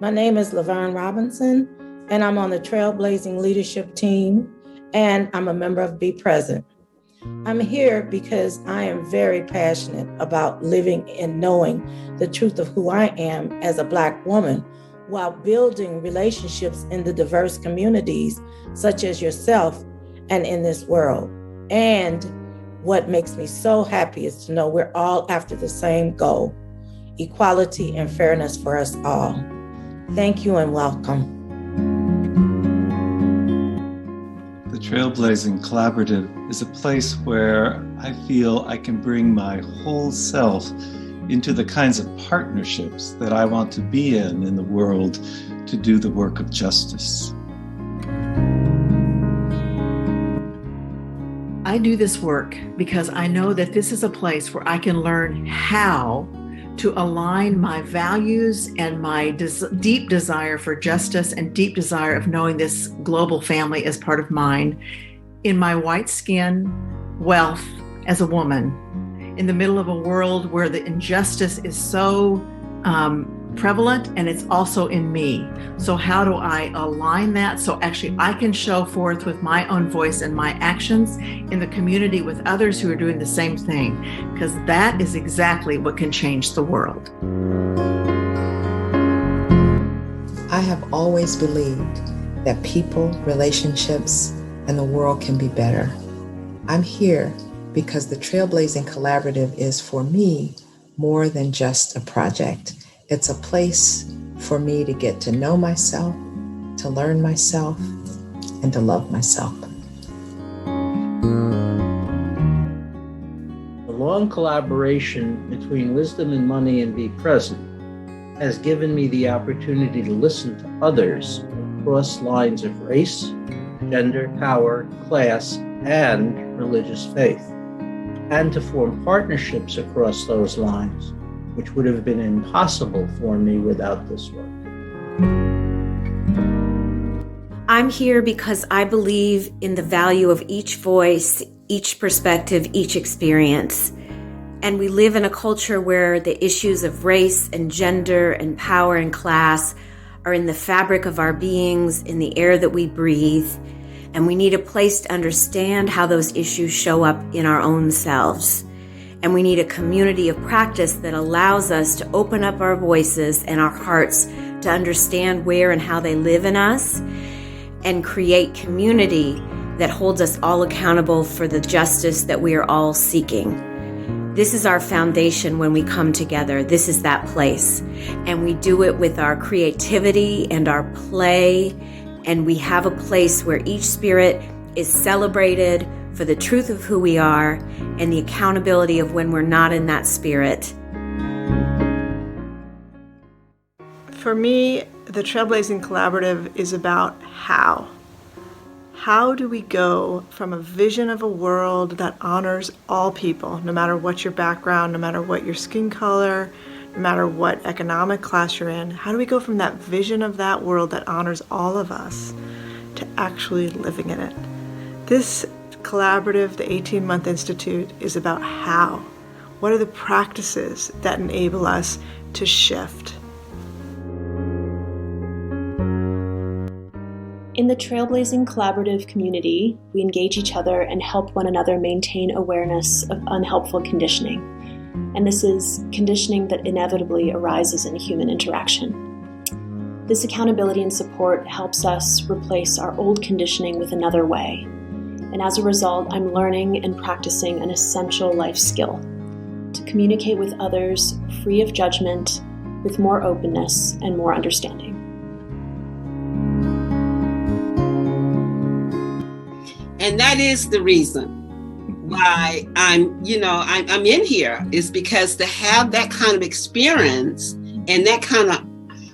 My name is Laverne Robinson, and I'm on the Trailblazing leadership team, and I'm a member of Be Present. I'm here because I am very passionate about living and knowing the truth of who I am as a Black woman while building relationships in the diverse communities such as yourself and in this world. And what makes me so happy is to know we're all after the same goal, equality and fairness for us all. Thank you and welcome. The Trailblazing Collaborative is a place where I feel I can bring my whole self into the kinds of partnerships that I want to be in the world to do the work of justice. I do this work because I know that this is a place where I can learn how to align my values and my deep desire for justice and deep desire of knowing this global family as part of mine in my white skin, wealth as a woman, in the middle of a world where the injustice is so prevalent and it's also in me. So how do I align that so actually I can show forth with my own voice and my actions in the community with others who are doing the same thing? Because that is exactly what can change the world. I have always believed that people, relationships, and the world can be better. I'm here because the Trailblazing Collaborative is, for me, more than just a project. It's a place for me to get to know myself, to learn myself, and to love myself. The long collaboration between Wisdom and Money and Be Present has given me the opportunity to listen to others across lines of race, gender, power, class, and religious faith, and to form partnerships across those lines, which would have been impossible for me without this work. I'm here because I believe in the value of each voice, each perspective, each experience. And we live in a culture where the issues of race and gender and power and class are in the fabric of our beings, in the air that we breathe. And we need a place to understand how those issues show up in our own selves. And we need a community of practice that allows us to open up our voices and our hearts to understand where and how they live in us and create community that holds us all accountable for the justice that we are all seeking. This is our foundation when we come together. This is that place. And we do it with our creativity and our play. And we have a place where each spirit is celebrated for the truth of who we are and the accountability of when we're not in that spirit. For me, the Trailblazing Collaborative is about how. How do we go from a vision of a world that honors all people, no matter what your background, no matter what your skin color, no matter what economic class you're in, how do we go from that vision of that world that honors all of us to actually living in it? This collaborative, the 18-month institute, is about how. What are the practices that enable us to shift? In the Trailblazing Collaborative community, we engage each other and help one another maintain awareness of unhelpful conditioning. And this is conditioning that inevitably arises in human interaction. This accountability and support helps us replace our old conditioning with another way. And as a result, I'm learning and practicing an essential life skill to communicate with others free of judgment, with more openness and more understanding. And that is the reason why I'm in here, is because to have that kind of experience and that kind of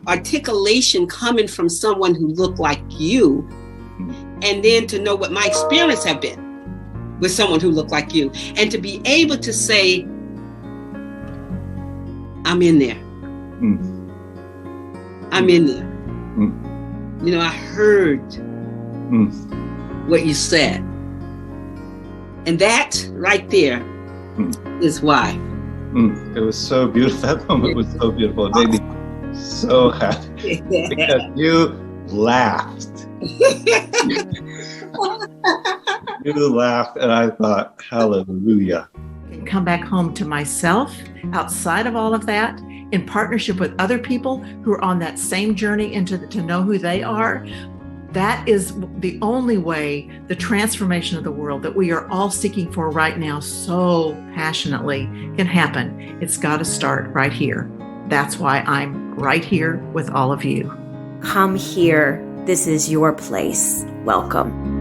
articulation coming from someone who looked like you, and then to know what my experience have been with someone who looked like you, and to be able to say, I'm in there. I'm in there. I heard what you said. And that right there is why. It was so beautiful. That moment was so beautiful. It made me so happy because you laughed. You laughed, and I thought, hallelujah. And come back home to myself outside of all of that, in partnership with other people who are on that same journey to know who they are. That is the only way the transformation of the world that we are all seeking for right now so passionately can happen. It's got to start right here. That's why I'm right here with all of you. Come here. This is your place. Welcome.